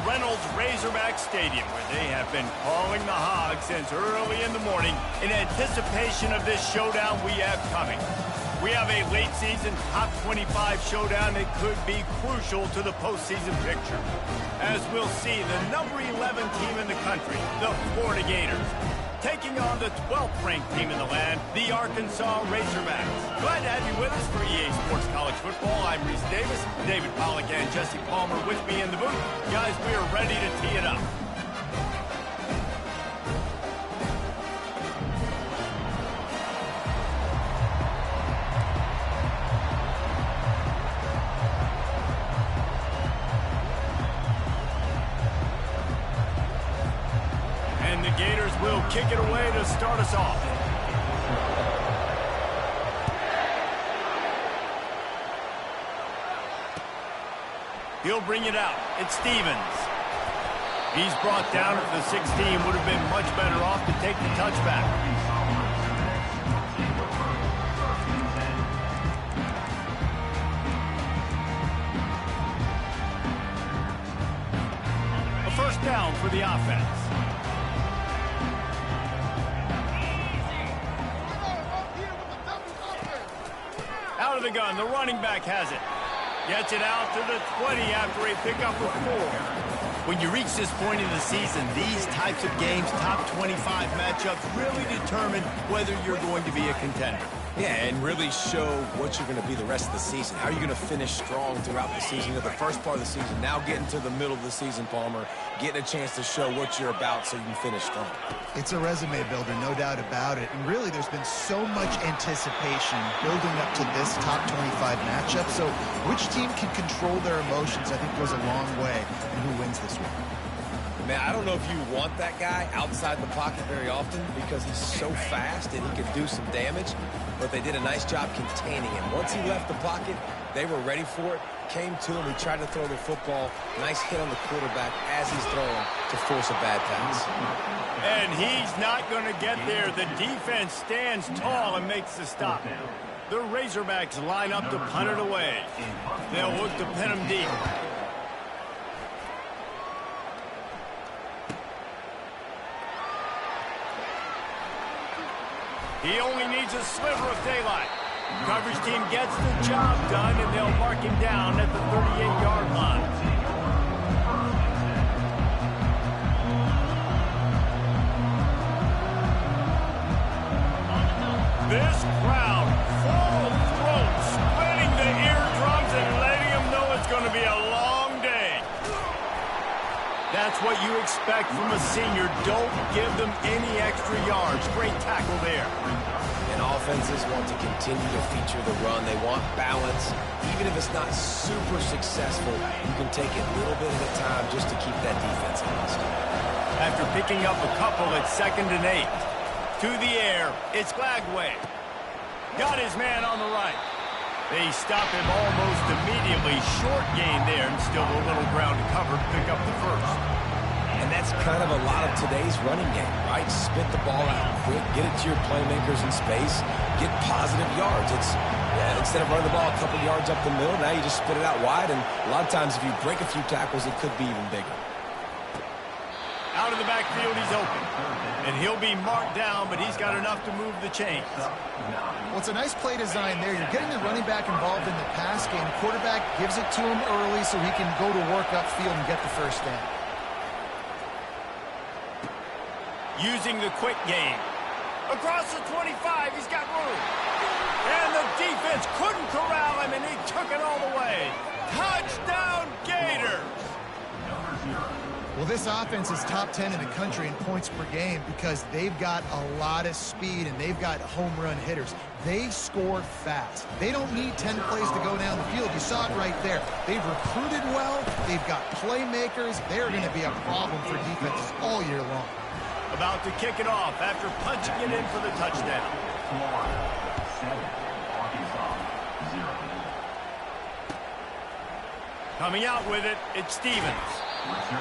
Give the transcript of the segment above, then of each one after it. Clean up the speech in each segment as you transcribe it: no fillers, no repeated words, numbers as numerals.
Reynolds Razorback Stadium, where they have been calling the Hogs since early in the morning in anticipation of this showdown we have coming. We have a late-season top 25 showdown that could be crucial to the postseason picture. As we'll see, the number 11 team in the country, the Florida Gators, taking on the 12th ranked team in the land, the Arkansas Razorbacks. Glad to have you with us for EA Sports College Football. I'm Reese Davis, David Pollack and Jesse Palmer with me in the booth. Guys, we are ready to tee it up. And the Gators will kick it away to start us off. He'll bring it out. It's Stevens. He's brought down at the 16. Would have been much better off to take the touchback. A first down for the offense. Out of the gun, the running back has it. Gets it out to the 20 after a pickup of 4. When you reach this point in the season, these types of games, top 25 matchups, really determine whether you're going to be a contender. Yeah, and really show what you're going to be the rest of the season. How are you going to finish strong throughout the season? The first part of the season, now getting to the middle of the season, Palmer, getting a chance to show what you're about so you can finish strong. It's a resume builder, no doubt about it. And really, there's been so much anticipation building up to this top 25 matchup. So which team can control their emotions, I think, goes a long way in who wins this one. Man, I don't know if you want that guy outside the pocket very often because he's so fast and he can do some damage, but they did a nice job containing him. Once he left the pocket, they were ready for it, came to him, he tried to throw the football, nice hit on the quarterback as he's throwing to force a bad pass. And he's not going to get there. The defense stands tall and makes the stop. The Razorbacks line up to punt it away. They'll look to pin him deep. He only needs a sliver of daylight. Coverage team gets the job done, and they'll mark him down at the 38-yard line. This crowd, full throat, splitting the eardrums and letting them know it's going to be a long day. That's what you expect from a senior. Don't give them any extra yards. Great tackle there. And offenses want to continue to feature the run. They want balance. Even if it's not super successful, you can take it little bit at a time just to keep that defense honest. After picking up a couple at 2nd and 8. To the air, it's Glagway. Got his man on the right. They stop him almost immediately. Short gain there, and still a little ground to cover to pick up the first. And that's kind of a lot of today's running game, right? Spit the ball out quick, get it to your playmakers in space, get positive yards. Instead of running the ball a couple yards up the middle, now you just spit it out wide, and a lot of times if you break a few tackles, it could be even bigger. Out of the backfield, he's open. And he'll be marked down, but he's got enough to move the chains. Well, it's a nice play design there. You're getting the running back involved in the pass game. Quarterback gives it to him early so he can go to work upfield and get the first down. Using the quick game. Across the 25, he's got room. And the defense couldn't corral him, and he took it all the way. Touchdown, Gators! Well, this offense is top 10 in the country in points per game because they've got a lot of speed and they've got home run hitters. They score fast. They don't need 10 plays to go down the field. You saw it right there. They've recruited well. They've got playmakers. They're going to be a problem for defenses all year long. About to kick it off after punching it in for the touchdown. Coming out with it, it's Stevens.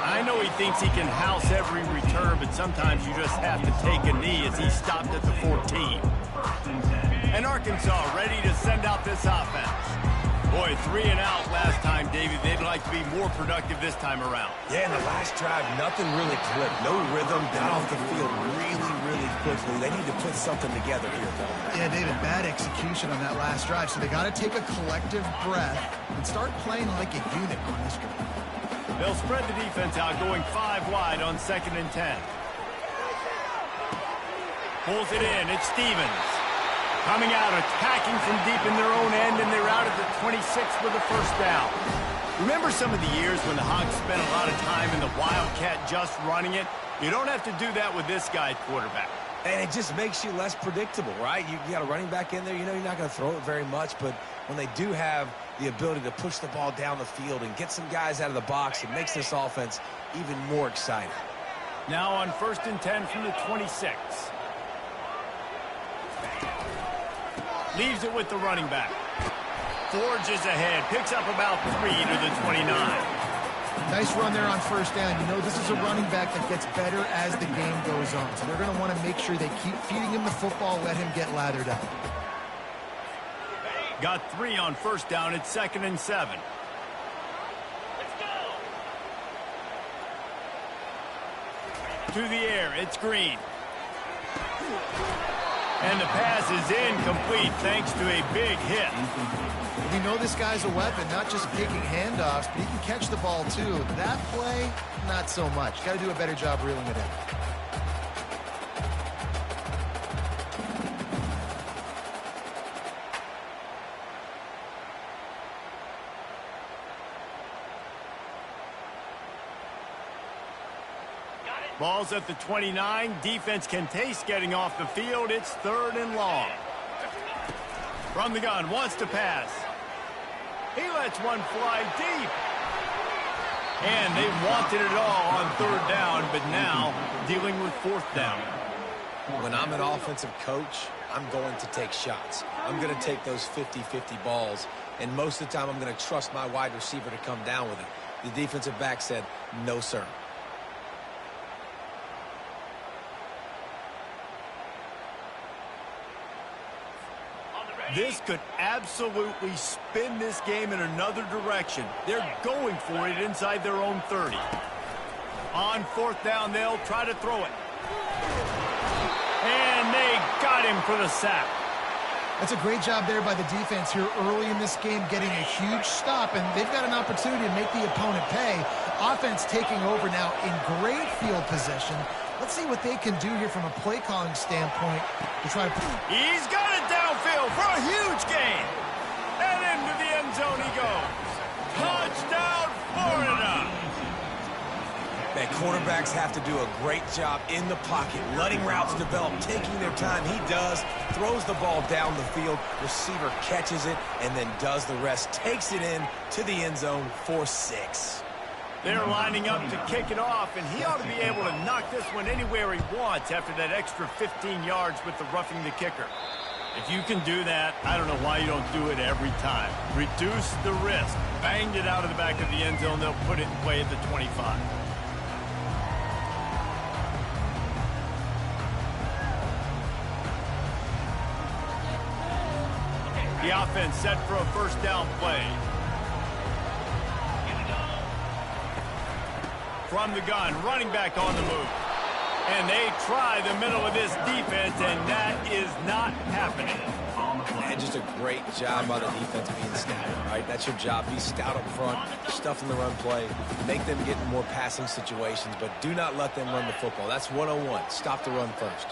I know he thinks he can house every return, but sometimes you just have to take a knee as he stopped at the 14. And Arkansas ready to send out this offense. Boy, 3 and out last time, David. They'd like to be more productive this time around. Yeah, in the last drive, nothing really clicked. No rhythm, got off the field really quickly. They need to put something together here, though. Yeah, David, bad execution on that last drive, so they got to take a collective breath and start playing like a unit on this drive. They'll spread the defense out, going 5 wide on 2nd and 10. Pulls it in. It's Stevens. Coming out, attacking from deep in their own end, and they're out at the 26 with a first down. Remember some of the years when the Hogs spent a lot of time in the Wildcat just running it? You don't have to do that with this guy at quarterback. And it just makes you less predictable, right? You got a running back in there. You know you're not going to throw it very much, but when they do have the ability to push the ball down the field and get some guys out of the box, it makes this offense even more exciting. Now on 1st and 10 from the 26. Leaves it with the running back. Forges ahead. Picks up about 3 to the 29. Nice run there on 1st down. You know, this is a running back that gets better as the game goes on. So they're going to want to make sure they keep feeding him the football, let him get lathered up. Got 3 on 1st down. It's 2nd and 7. To the air. It's Green. And the pass is incomplete thanks to a big hit. We know this guy's a weapon, not just taking handoffs, but he can catch the ball too. That play, not so much. Got to do a better job reeling it in. Ball's at the 29. Defense can taste getting off the field. It's 3rd and long. From the gun, wants to pass. He lets one fly deep. And they wanted it all on 3rd down, but now dealing with 4th down. When I'm an offensive coach, I'm going to take shots. I'm going to take those 50-50 balls, and most of the time I'm going to trust my wide receiver to come down with it. The defensive back said, no, sir. This could absolutely spin this game in another direction. They're going for it inside their own 30. On 4th down, they'll try to throw it. And they got him for the sack. That's a great job there by the defense here early in this game, getting a huge stop, and they've got an opportunity to make the opponent pay. Offense taking over now in great field position. Let's see what they can do here from a play calling standpoint to try to... He's got it downfield for a huge gain. And into the end zone he goes. Touchdown, Florida. Man, quarterbacks have to do a great job in the pocket, letting routes develop, taking their time. He does, throws the ball down the field, receiver catches it, and then does the rest, takes it in to the end zone for 6. They're lining up to kick it off, and he ought to be able to knock this one anywhere he wants after that extra 15 yards with the roughing the kicker. If you can do that, I don't know why you don't do it every time. Reduce the risk. Banged it out of the back of the end zone. They'll put it in play at the 25. The offense set for a 1st down play. From the gun, running back on the move. And they try the middle of this defense, and that is not happening. And just a great job by the defense being stout, right? That's your job. Be stout up front, stuff in the run play, make them get in more passing situations, but do not let them run the football. That's 101. Stop the run first.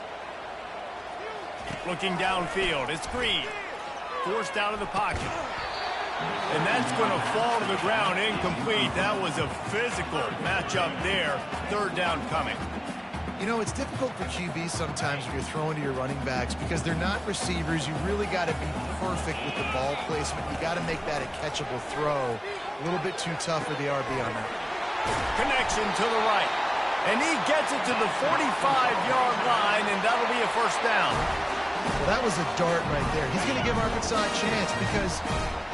Looking downfield, it's Green. Forced out of the pocket. And that's going to fall to the ground incomplete. That was a physical matchup there. 3rd down coming. You know, it's difficult for QBs sometimes when you're throwing to your running backs because they're not receivers. You really got to be perfect with the ball placement. You got to make that a catchable throw. A little bit too tough for the RB on that. Connection to the right. And he gets it to the 45-yard line, and that'll be a 1st down. Well, that was a dart right there. He's going to give Arkansas a chance because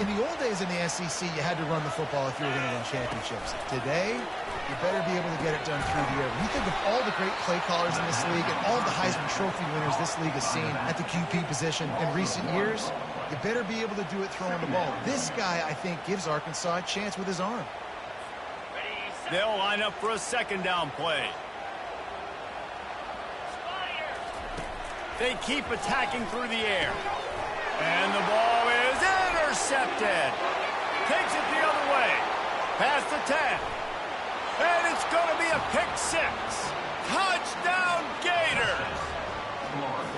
in the old days in the SEC, you had to run the football if you were going to win championships. Today, you better be able to get it done through the air. When you think of all the great play callers in this league and all the Heisman Trophy winners this league has seen at the QB position in recent years, You better be able to do it throwing the ball. This guy, I think, gives Arkansas a chance with his arm. They'll line up for a second down play. They keep attacking through the air. And the ball is intercepted. Takes it the other way. Past the 10. And it's going to be a pick 6. Touchdown Gators.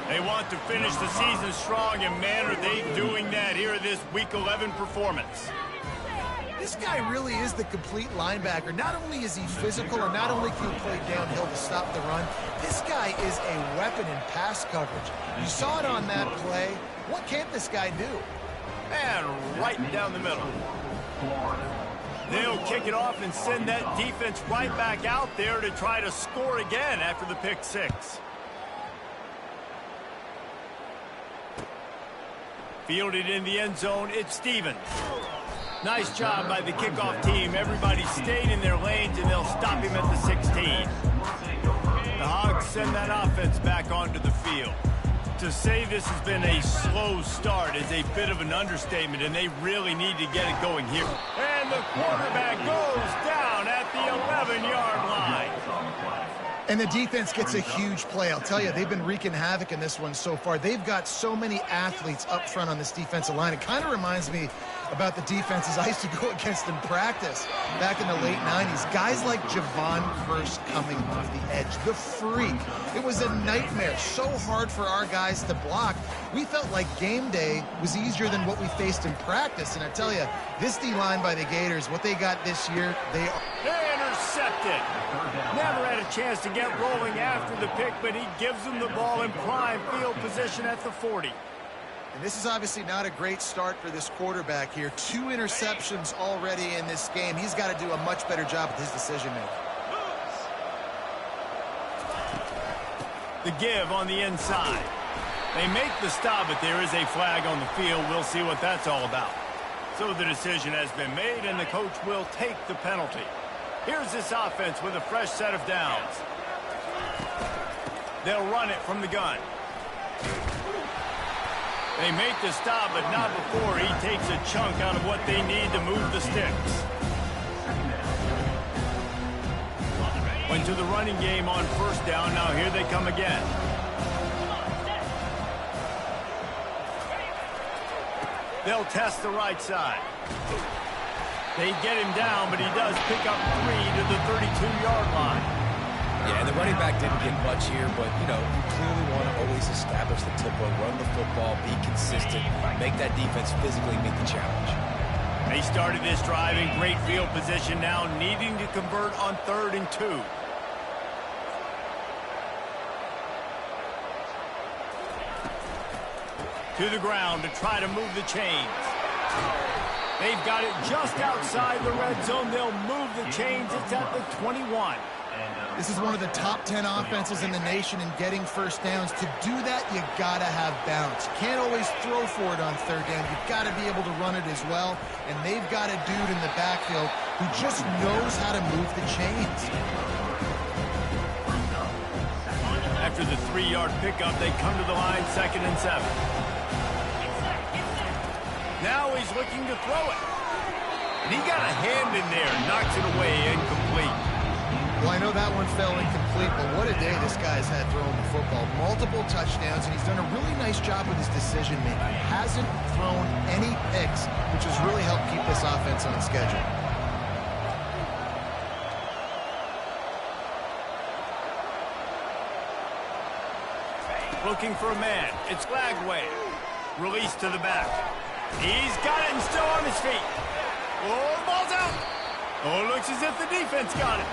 They want to finish the season strong, and man, are they doing that here in this Week 11 performance. This guy really is the complete linebacker. Not only is he physical, and not only can he play downhill to stop the run, this guy is a weapon in pass coverage. You saw it on that play. What can't this guy do? And right down the middle. They'll kick it off and send that defense right back out there to try to score again after the pick 6. Fielded in the end zone, it's Stevens. Nice job by the kickoff team. Everybody stayed in their lanes, and they'll stop him at the 16. The Hogs send that offense back onto the field. To say this has been a slow start is a bit of an understatement, and they really need to get it going here. And the quarterback goes down at the 11-yard line. And the defense gets a huge play. I'll tell you, they've been wreaking havoc in this one so far. They've got so many athletes up front on this defensive line. It kind of reminds me about the defenses I used to go against in practice back in the late 90s. Guys like Javon Curse coming off the edge, the freak. It was a nightmare, so hard for our guys to block. We felt like game day was easier than what we faced in practice. And I tell you, this D-line by the Gators, what they got this year, they are... Intercepted. Never had a chance to get rolling after the pick, but he gives them the ball in prime field position at the 40. And this is obviously not a great start for this quarterback here. 2 interceptions already in this game. He's got to do a much better job with his decision-making. The give on the inside. They make the stop, but there is a flag on the field. We'll see what that's all about. So the decision has been made, and the coach will take the penalty. Here's this offense with a fresh set of downs. They'll run it from the gun. They make the stop, but not before he takes a chunk out of what they need to move the sticks. Went to the running game on first down. Now here they come again. They'll test the right side. They get him down, but he does pick up 3 to the 32-yard line. Yeah, and the running back didn't get much here, but, you know, you clearly want to always establish the tempo, run the football, be consistent, make that defense physically meet the challenge. They started this drive in great field position, now needing to convert on 3rd and 2. To the ground to try to move the chains. They've got it just outside the red zone. They'll move the chains. It's at the 21. This is one of the top 10 offenses in the nation in getting first downs. To do that, you got to have balance. You can't always throw for it on 3rd down. You've got to be able to run it as well. And they've got a dude in the backfield who just knows how to move the chains. After the 3-yard pickup, they come to the line, 2nd and 7. Now he's looking to throw it. And he got a hand in there, knocks it away, incomplete. Well, I know that one fell incomplete, but what a day this guy's had throwing the football. Multiple touchdowns, and he's done a really nice job with his decision-making. He hasn't thrown any picks, which has really helped keep this offense on schedule. Looking for a man. It's Lagway. Release to the back. He's got it and still on his feet. Oh, the ball's out. Oh, it looks as if the defense got it.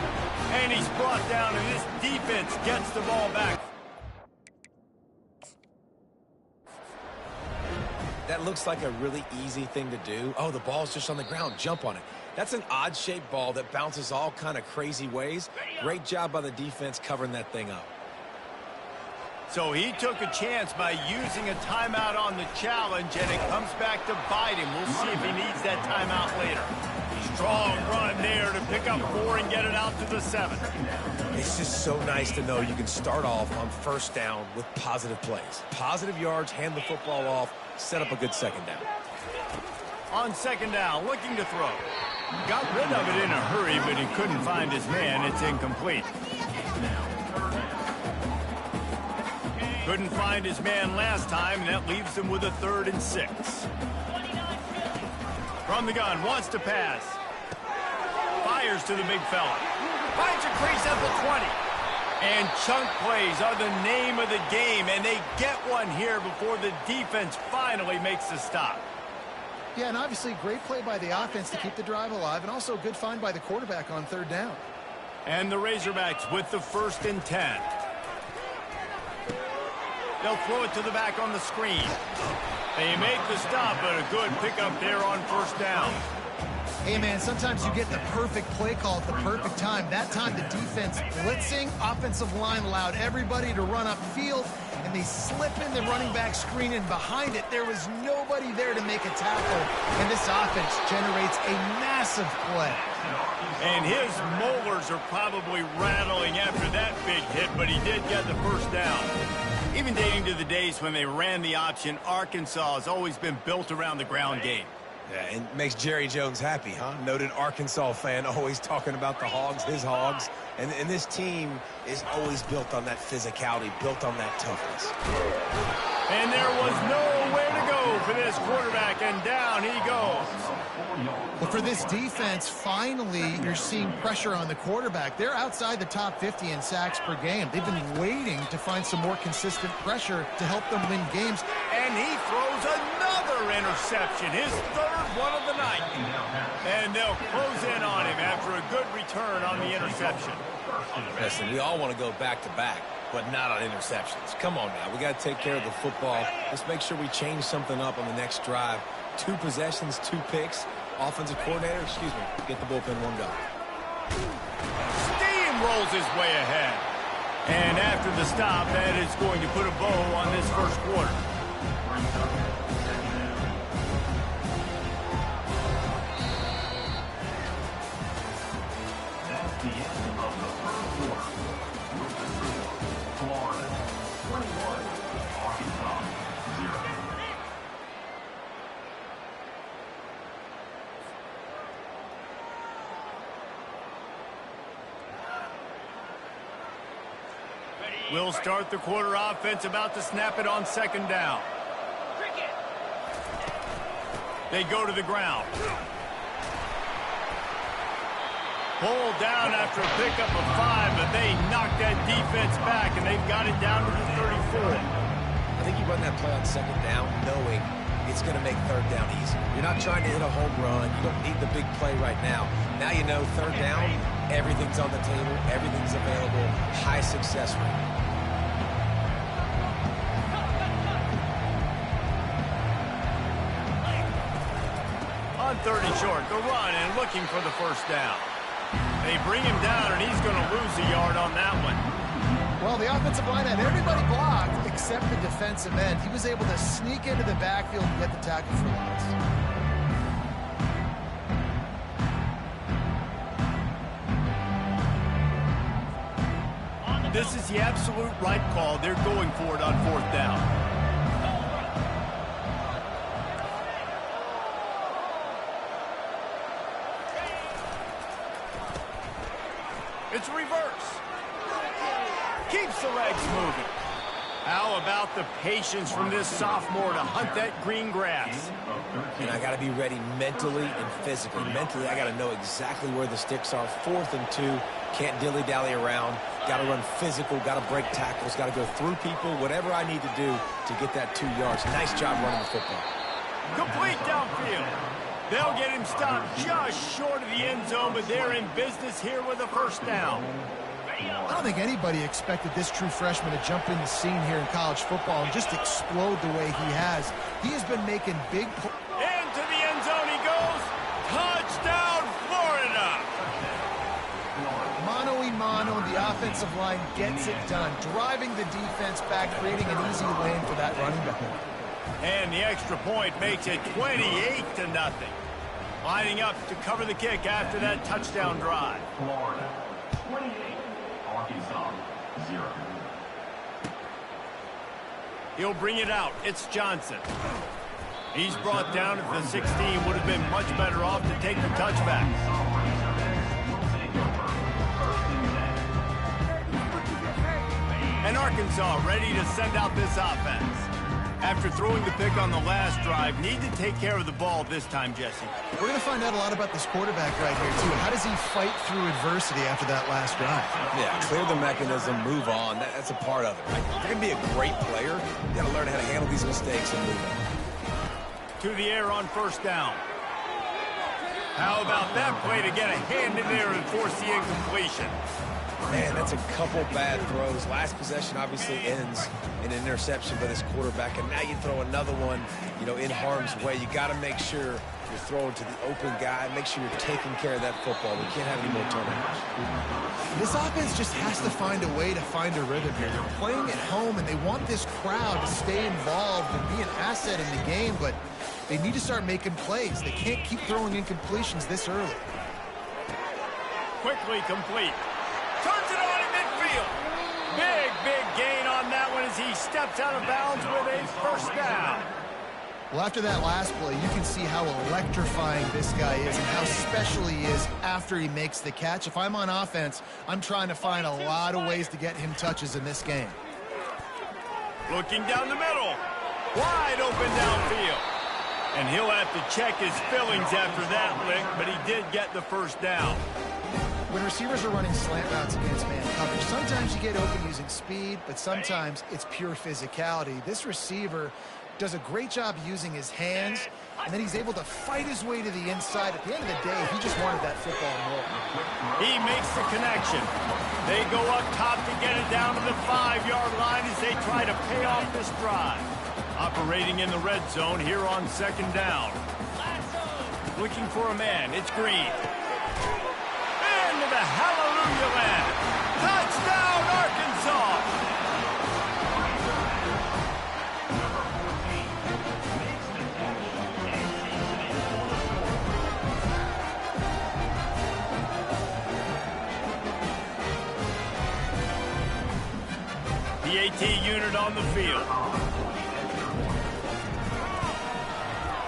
And he's brought down, and this defense gets the ball back. That looks like a really easy thing to do. Oh, the ball's just on the ground. Jump on it. That's an odd-shaped ball that bounces all kind of crazy ways. Great job by the defense covering that thing up. So he took a chance by using a timeout on the challenge, and it comes back to bite him. We'll see if he needs that timeout later. Strong run there to pick up 4 and get it out to the 7. It's just so nice to know you can start off on first down with positive plays. Positive yards, hand the football off, set up a good second down. On second down, looking to throw. Got rid of it in a hurry, but he couldn't find his man. It's incomplete. Couldn't find his man last time, and that leaves him with a 3rd and 6. From the gun, wants to pass. Fires to the big fella. Finds a crease at the 20. And chunk plays are the name of the game, and they get one here before the defense finally makes the stop. Yeah, and obviously great play by the offense to keep the drive alive, and also a good find by the quarterback on 3rd down. And the Razorbacks with the 1st and 10. They'll throw it to the back on the screen. They make the stop, but a good pickup there on 1st down. Hey, man, sometimes you get the perfect play call at the perfect time. That time the defense blitzing, offensive line allowed everybody to run upfield, and they slip in the running back screen, and behind it, there was nobody there to make a tackle, and this offense generates a massive play. And his molars are probably rattling after that big hit, but he did get the 1st down. Even dating to the days when they ran the option, Arkansas has always been built around the ground game. Yeah, and makes Jerry Jones happy, huh? Noted Arkansas fan, always talking about the Hogs, his Hogs. And this team is always built on that physicality, built on that toughness. And there was nowhere to go for this quarterback, and down he goes. Well, for this defense, finally, you're seeing pressure on the quarterback. They're outside the top 50 in sacks per game. They've been waiting to find some more consistent pressure to help them win games. And he throws another interception, his 3rd one of the night. And they'll close in on him after a good return on the interception. Listen, we all want to go back-to-back, but not on interceptions. Come on now, we got to take care of the football. Let's make sure we change something up on the next drive. 2 possessions, 2 picks. Offensive coordinator, get the bullpen warmed up. Steamrolls his way ahead. And after the stop, that is going to put a bow on this 1st quarter. That's the end of the 1st quarter. Florida 21, Arkansas 0. We'll start the quarter offense, about to snap it on 2nd down. They go to the ground. Pulled down after a pickup of 5, but they knocked that defense back, and they've got it down to the 34. I think you run that play on 2nd down knowing it's going to make 3rd down easy. You're not trying to hit a home run. You don't need the big play right now. Now you know 3rd down, everything's on the table, everything's available, high success rate. On 30 short, the run and looking for the 1st down. They bring him down, and he's going to lose a yard on that one. Well, the offensive line had everybody blocked except the defensive end. He was able to sneak into the backfield and get the tackle for loss. This is the absolute right call. They're going for it on 4th down. It's reverse. Keeps the legs moving. How about the patience from this sophomore to hunt that green grass? And I got to be ready mentally and physically. Mentally, I got to know exactly where the sticks are. 4th and 2. Can't dilly-dally around. Got to run physical. Got to break tackles. Got to go through people. Whatever I need to do to get that 2 yards. Nice job running the football. Complete downfield. They'll get him stopped just short of the end zone, but they're in business here with a 1st down. I don't think anybody expected this true freshman to jump in the scene here in college football and just explode the way he has. He has been making big plays. Into the end zone he goes. Touchdown, Florida! Mano-a-mano, the offensive line gets it done, driving the defense back, creating an easy lane for that running back. And the extra point makes it 28-0. Lining up to cover the kick after that touchdown drive. Florida 28, Arkansas 0. He'll bring it out. It's Johnson. He's brought down at the 16. Would have been much better off to take the touchback. And Arkansas ready to send out this offense. After throwing the pick on the last drive, need to take care of the ball this time, Jesse. We're going to find out a lot about this quarterback right here, too. How does he fight through adversity after that last drive? Yeah, clear the mechanism, move on. That's a part of it. Right? If you're going to be a great player, you got to learn how to handle these mistakes and move on. To the air on first down. How about that play to get a hand in there and force the incompletion? Man, that's a couple bad throws. Last possession obviously ends in an interception by this quarterback, and now you throw another one, in harm's way. You got to make sure you're throwing to the open guy. Make sure you're taking care of that football. We can't have any more turnovers. This offense just has to find a way to find a rhythm here. They're playing at home, and they want this crowd to stay involved and be an asset in the game, but they need to start making plays. They can't keep throwing incompletions this early. Quickly complete. Turns it on in midfield. Big gain on that one as he steps out of bounds with a first down. Well, after that last play, you can see how electrifying this guy is and how special he is after he makes the catch. If I'm on offense, I'm trying to find a lot of ways to get him touches in this game. Looking down the middle. Wide open downfield. And he'll have to check his fillings after that lick, but he did get the first down. When receivers are running slant routes against man coverage, sometimes you get open using speed, but sometimes it's pure physicality. This receiver does a great job using his hands, and then he's able to fight his way to the inside. At the end of the day, he just wanted that football more. He makes the connection. They go up top to get it down to the 5-yard line as they try to pay off this drive. Operating in the red zone here on second down. Looking for a man. It's Green. Into the hallelujah land. Touchdown, Arkansas! The AT unit on the field.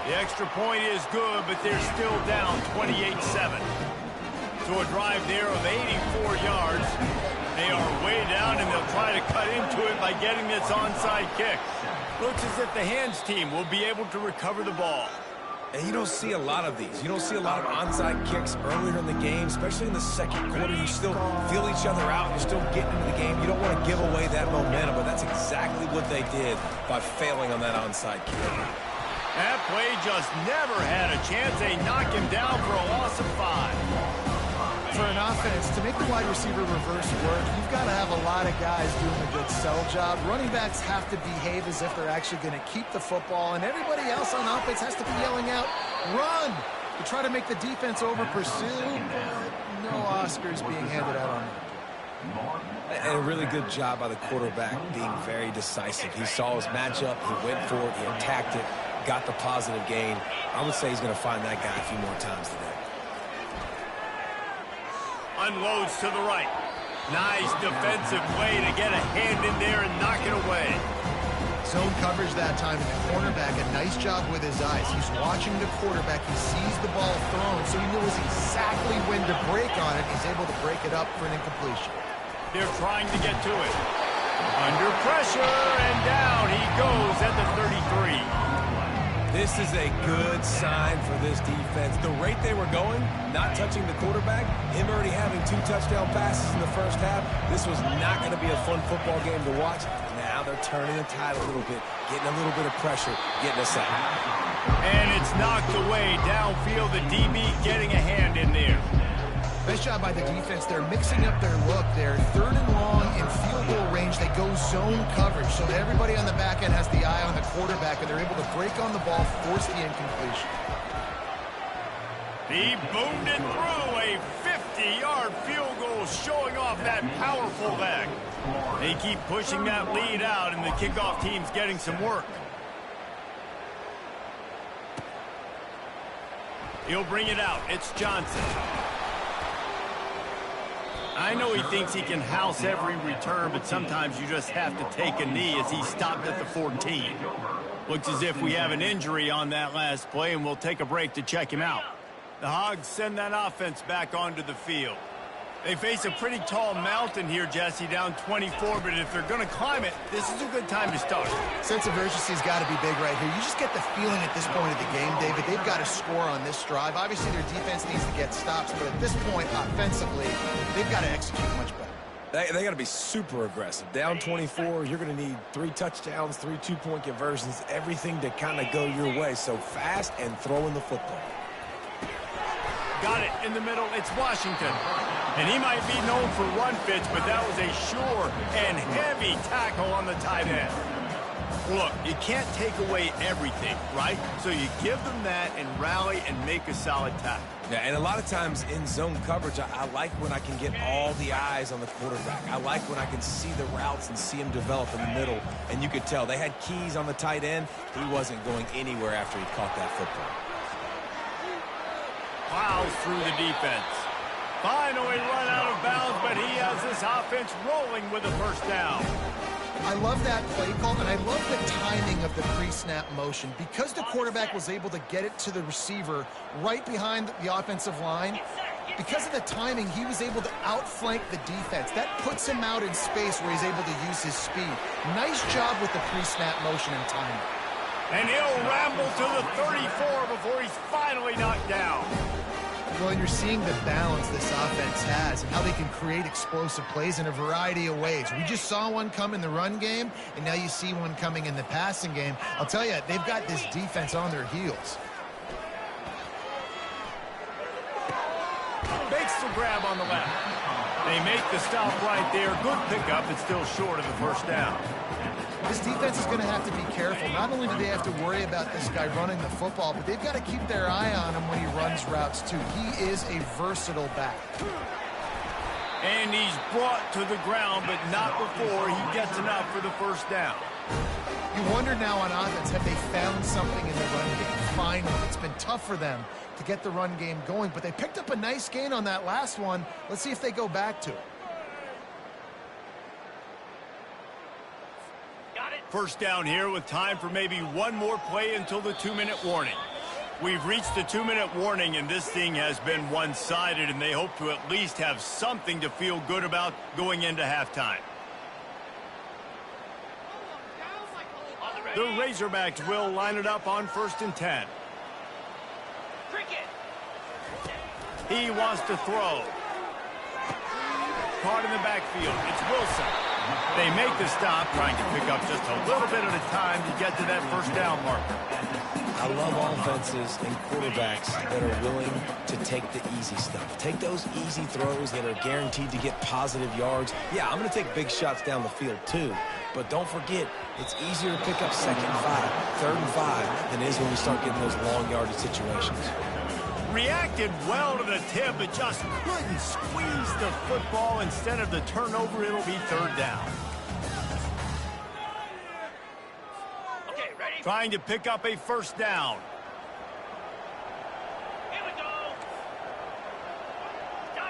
The extra point is good, but they're still down 28-7. So a drive there of 84 yards. They are way down, and they'll try to cut into it by getting this onside kick. Looks as if the hands team will be able to recover the ball. And you don't see a lot of these. You don't see a lot of onside kicks earlier in the game, especially in the second quarter. You still feel each other out. You're still getting into the game. You don't want to give away that momentum, but that's exactly what they did by failing on that onside kick. That play just never had a chance. They knock him down for a loss of 5. For an offense, to make the wide receiver reverse work, you've got to have a lot of guys doing a good sell job. Running backs have to behave as if they're actually going to keep the football, and everybody else on offense has to be yelling out, run, to try to make the defense over-pursue, but no Oscars being handed out on that. And a really good job by the quarterback being very decisive. He saw his matchup, he went for it, he attacked it, got the positive gain. I would say he's going to find that guy a few more times today. Unloads to the right. Nice defensive play to get a hand in there and knock it away. Zone coverage that time, and the cornerback, a nice job with his eyes. He's watching the quarterback. He sees the ball thrown, so he knows exactly when to break on it. He's able to break it up for an incompletion. They're trying to get to it. Under pressure, and down he goes at the 33. This is a good sign for this defense. The rate they were going, not touching the quarterback, him already having 2 touchdown passes in the first half, this was not going to be a fun football game to watch. Now they're turning the tide a little bit, getting a little bit of pressure, getting us out. And it's knocked away downfield. The DB getting a hand in there. Nice job by the defense. They're mixing up their look there. 3rd and long in field goal range. They go zone coverage, so everybody on the back end has the eye on the quarterback, and they're able to break on the ball, force the incompletion. He boomed it through a 50-yard field goal, showing off that powerful leg. They keep pushing that lead out, and the kickoff team's getting some work. He'll bring it out. It's Johnson. I know he thinks he can house every return, but sometimes you just have to take a knee as he stopped at the 14. Looks as if we have an injury on that last play, and we'll take a break to check him out. The Hogs send that offense back onto the field. They face a pretty tall mountain here, Jesse, down 24, but if they're going to climb it, this is a good time to start. Sense of urgency's got to be big right here. You just get the feeling at this point of the game, David, they've got to score on this drive. Obviously, their defense needs to get stops, but at this point, offensively, they've got to execute much better. They got to be super aggressive. Down 24, you're going to need 3 touchdowns, 3 two-point conversions, everything to kind of go your way. So fast and throwing the football. Got it in the middle. It's Washington. And he might be known for run fits, but that was a sure and heavy tackle on the tight end. Look, you can't take away everything, right? So you give them that and rally and make a solid tackle. Yeah, and a lot of times in zone coverage, I like when I can get all the eyes on the quarterback. I like when I can see the routes and see him develop in the middle. And you could tell they had keys on the tight end. He wasn't going anywhere after he caught that football. Plows through the defense. Finally run out of bounds, but he has this offense rolling with a first down. I love that play call, and I love the timing of the pre-snap motion. Because the quarterback was able to get it to the receiver right behind the offensive line, because of the timing, he was able to outflank the defense. That puts him out in space where he's able to use his speed. Nice job with the pre-snap motion and timing. And he'll ramble to the 34 before he's finally knocked down. Well, and you're seeing the balance this offense has and how they can create explosive plays in a variety of ways. We just saw one come in the run game, and now you see one coming in the passing game. I'll tell you, they've got this defense on their heels. Makes the grab on the left. They make the stop right there. Good pickup. It's still short of the first down. This defense is going to have to be careful. Not only do they have to worry about this guy running the football, but they've got to keep their eye on him when he runs routes, too. He is a versatile back. And he's brought to the ground, but not before he gets enough for the first down. You wonder now on offense, have they found something in the run game? Finally, it's been tough for them to get the run game going, but they picked up a nice gain on that last one. Let's see if they go back to it. First down here with time for maybe one more play until the 2-minute warning. We've reached the 2-minute warning, and this thing has been one-sided, and they hope to at least have something to feel good about going into halftime. The Razorbacks will line it up on 1st and 10. He wants to throw. Caught in the backfield. It's Wilson. They make the stop, trying to pick up just a little bit at a time to get to that first down marker. I love offenses and quarterbacks that are willing to take the easy stuff. Take those easy throws that are guaranteed to get positive yards. Yeah, I'm going to take big shots down the field too, but don't forget, it's easier to pick up 2nd and 5, 3rd and 5 than it is when we start getting those long yardage situations. Reacted well to the tip, but just couldn't squeeze the football. Instead of the turnover, it'll be 3rd down. Okay, ready? Trying to pick up a first down. Here we go.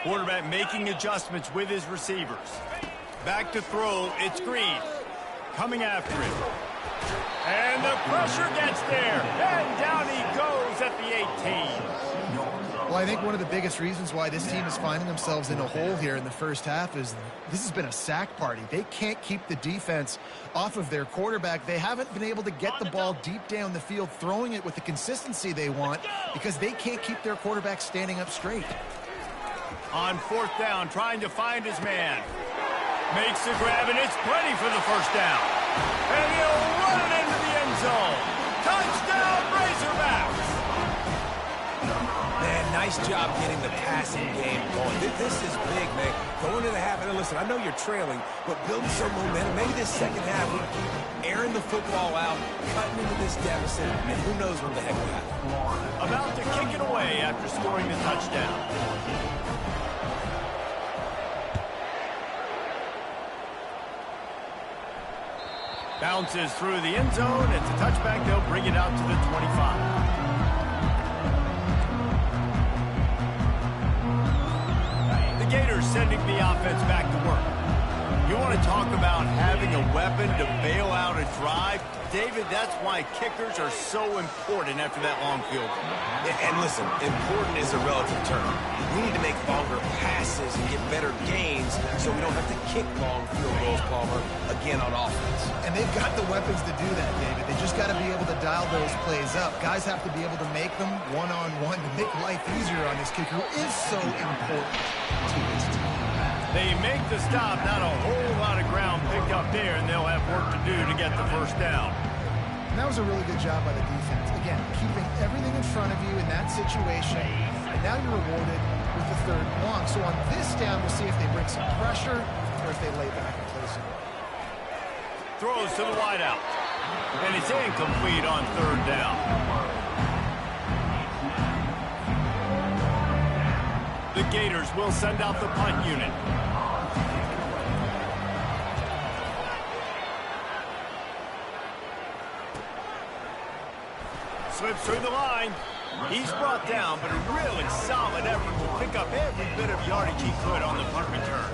Quarterback making adjustments with his receivers. Back to throw, it's Green. Coming after him. And the pressure gets there. And down he goes at the 18. Well, I think one of the biggest reasons why this team is finding themselves in a hole here in the first half is this has been a sack party. They can't keep the defense off of their quarterback. They haven't been able to get the ball deep down the field, throwing it with the consistency they want because they can't keep their quarterback standing up straight. On 4th down, trying to find his man. Makes the grab, and it's plenty for the first down. And he'll run it into the end zone. Touchdown, Razorbacks! Man, nice job getting the passing game going. This is big, man. Going into the half, and listen, I know you're trailing, but building some momentum. Maybe this second half, we keep airing the football out, cutting into this deficit, and who knows when the heck will happen. About to kick it away after scoring the touchdown. Bounces through the end zone. It's a touchback. They'll bring it out to the 25. sending the offense back to work. You want to talk about having a weapon to bail out a drive? David, that's why kickers are so important after that long field goal. And listen, important is a relative term. We need to make longer passes and get better gains so we don't have to kick long field goals, Palmer, again on offense. And they've got the weapons to do that, David. They just got to be able to dial those plays up. Guys have to be able to make them one-on-one to make life easier on this kicker, who is so important to this team. They make the stop, not a whole lot of ground picked up there, and they'll have work to do to get the first down. And that was a really good job by the defense. Again, keeping everything in front of you in that situation, and now you're rewarded with the third and long. So on this down, we'll see if they bring some pressure or if they lay back and play some. Throws to the wideout, and it's incomplete on third down. The Gators will send out the punt unit. Slips through the line. He's brought down, but a really solid effort to pick up every bit of yardage he could on the punt return.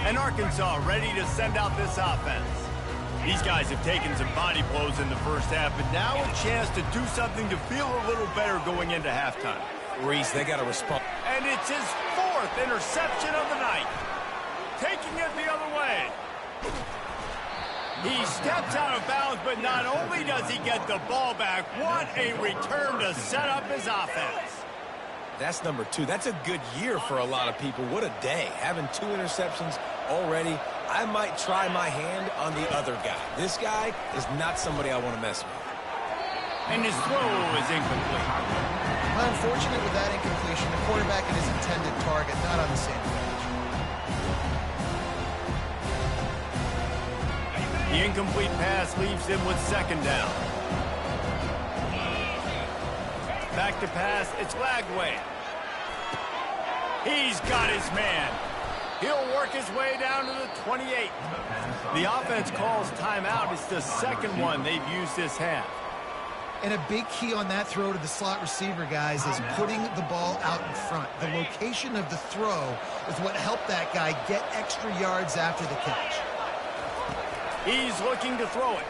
And Arkansas ready to send out this offense. These guys have taken some body blows in the first half, but now a chance to do something to feel a little better going into halftime. Reese, they got to respond. And it's his fourth interception of the night. Taking it the other way. He steps out of bounds, but not only does he get the ball back, what a return to set up his offense. That's number 2. That's a good year for a lot of people. What a day. Having 2 interceptions already. I might try my hand on the other guy. This guy is not somebody I want to mess with. And his throw is incomplete. Well, unfortunate with that incompletion, the quarterback and his intended target not on the same page. The incomplete pass leaves him with second down. Back to pass, it's Lagway. He's got his man. He'll work his way down to the 28. The offense calls timeout. It's the second one they've used this half. And a big key on that throw to the slot receiver, guys, is putting the ball out in front. The location of the throw is what helped that guy get extra yards after the catch. He's looking to throw it.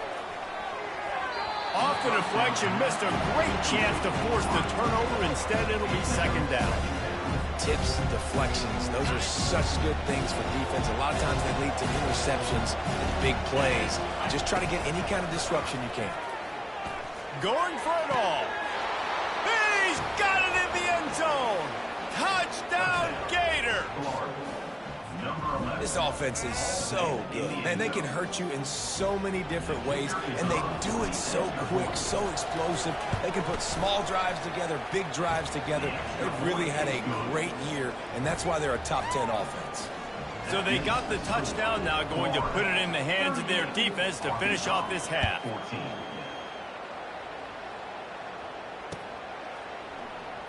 Off the deflection, missed a great chance to force the turnover. Instead, it'll be second down. Tips, deflections, those are such good things for defense. A lot of times they lead to interceptions and big plays. Just try to get any kind of disruption you can. Going for it all. He's got it in the end zone. Touchdown, Gator. This offense is so good. Man, they can hurt you in so many different ways, and they do it so quick, so explosive. They can put small drives together, big drives together. They've really had a great year, and that's why they're a top 10 offense. So they got the touchdown, now going to put it in the hands of their defense to finish off this half.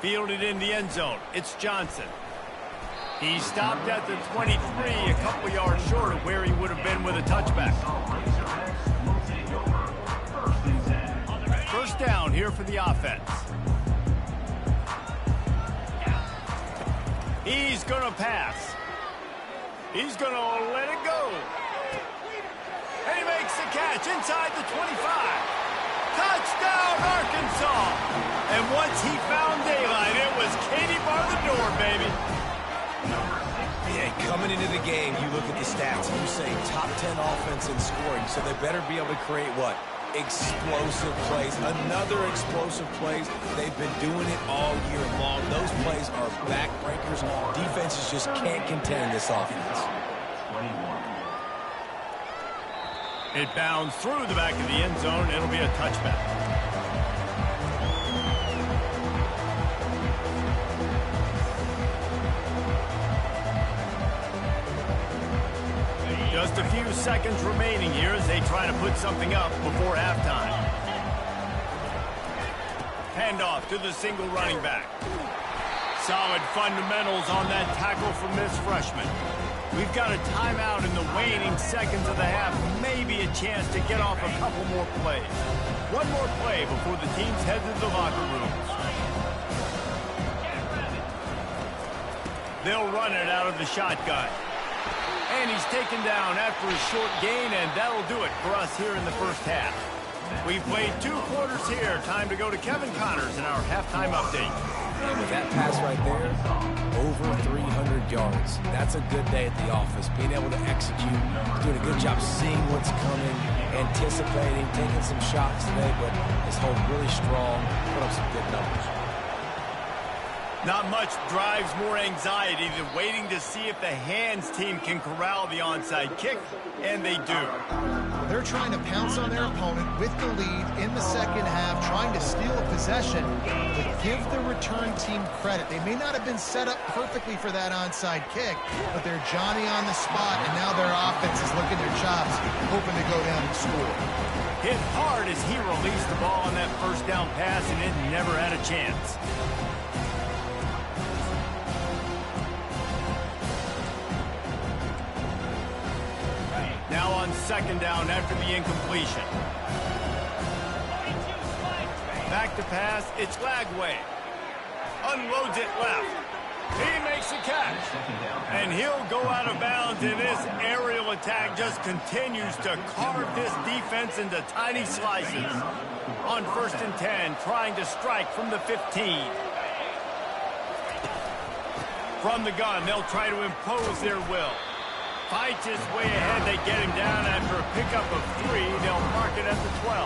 Fielded in the end zone. It's Johnson. He stopped at the 23, a couple yards short of where he would have been with a touchback. First down here for the offense. He's going to pass. He's going to let it go. And he makes the catch inside the 25. Touchdown, Arkansas. And once he found daylight, it was Katie bar the door, baby. Yeah, coming into the game, you look at the stats and you say top 10 offense in scoring, so they better be able to create what? Explosive plays. Another explosive plays. They've been doing it all year long. Those plays are backbreakers. Defenses just can't contend this offense. It bounds through the back of the end zone. It'll be a touchback. Just a few seconds remaining here as they try to put something up before halftime. Handoff to the single running back. Solid fundamentals on that tackle from this freshman. We've got a timeout in the waning seconds of the half. Maybe a chance to get off a couple more plays. One more play before the teams head to the locker rooms. They'll run it out of the shotgun. And he's taken down after a short gain, and that'll do it for us here in the first half. We've played 2 quarters here. Time to go to Kevin Connors in our halftime update. And with that pass right there, over 300 yards. That's a good day at the office. Being able to execute, doing a good job seeing what's coming, anticipating, taking some shots today, but his hold really strong, put up some good numbers. Not much drives more anxiety than waiting to see if the hands team can corral the onside kick, and they do. They're trying to pounce on their opponent with the lead in the second half, trying to steal a possession, but give the return team credit. They may not have been set up perfectly for that onside kick, but they're Johnny on the spot, and now their offense is licking their chops, hoping to go down and score. Hit hard as he released the ball on that first down pass, and it never had a chance. Now on second down after the incompletion. Back to pass, it's Lagway. Unloads it left. He makes the catch. And he'll go out of bounds, and this aerial attack just continues to carve this defense into tiny slices. On 1st and 10, trying to strike from the 15. From the gun, they'll try to impose their will. Fights his way ahead. They get him down after a pickup of 3. They'll mark it at the 12.